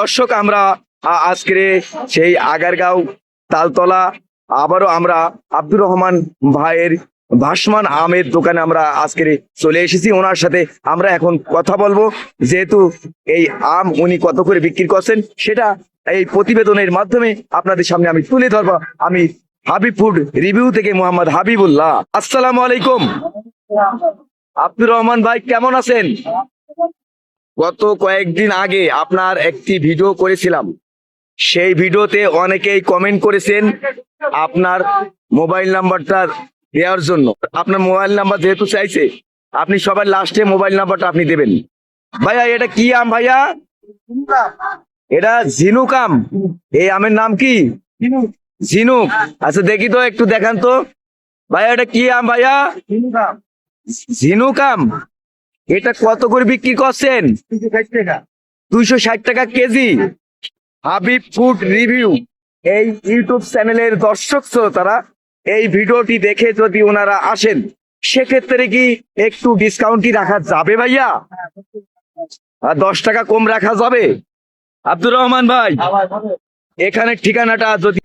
দর্শক আমরা আজকে সেই আগারগাঁও তালতলা আবারও আমরা আব্দুর রহমান ভাইয়ের ভাসমান আমের দোকানে আমরা আজকে চলে এসেছি। ওনার সাথে আমরা এখন কথা বলবো, যেহেতু এই আম উনি কত করে বিক্রি করছেন সেটা এই প্রতিবেদনের মাধ্যমে আপনাদের সামনে আমি তুলে ধরবো। আমি হাবিব ফুড রিভিউ থেকে মোহাম্মদ হাবিবুল্লাহ। আসসালামু আলাইকুম। আব্দুর রহমান ভাই কেমন আছেন? গত কয়েকদিন আগে আপনার একটি ভিডিও করেছিলাম, সেই ভিডিওতে অনেকেই কমেন্ট করেছেন আপনার মোবাইল নাম্বারটা দেওয়ার জন্য। আপনার মোবাইল নাম্বার যেহেতু চাইছে, আপনি সবার লাস্টে মোবাইল নাম্বারটা আপনি দেবেন। ভাইয়া এটা কি আম ভাইয়া? এটা ঝিনুক আম। এই আমের নাম কি? ঝিনুক। আচ্ছা দেখি তো, একটু দেখান তো ভাইয়া, এটা কি আম ভাইয়া? ঝিনুক আম। এটা কত করে বিক্রি করছেন? 260 টাকা কেজি। হাবিব ফুড রিভিউ এই ইউটিউব চ্যানেলের দর্শক শ্রোতারা এই ভিডিওটি দেখে যদি ওনারা আসেন, সেক্ষেত্রে কি একটু ডিসকাউন্ট কি রাখা যাবে ভাইয়া? 10 টাকা কম রাখা যাবে? আব্দুর রহমান ভাই, এখানে ঠিকানাটা যদি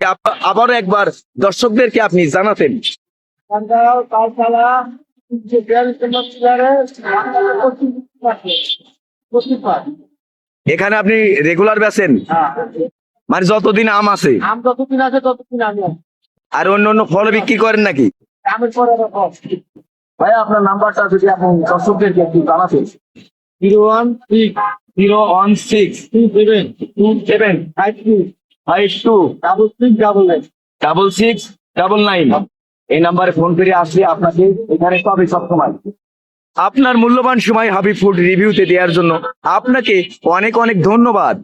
আবারও একবার দর্শকদেরকে আপনি জানাতেন। এখানে আপনি রেগুলার বেচেন? মানে যতদিন আম আছে? আর অন্য অন্য ফল বিক্রি করেন নাকি? ভাই আপনার নাম্বারটা যদি আপনি দর্শকদেরকে একটু জানাতেন। 01652526699 এই নাম্বারে ফোন করে আসলে আপনাকে এখানে পাবে সবসময়। আপনার মূল্যবান সময় হাবিব ফুড রিভিউতে দেওয়ার জন্য আপনাকে অনেক অনেক ধন্যবাদ।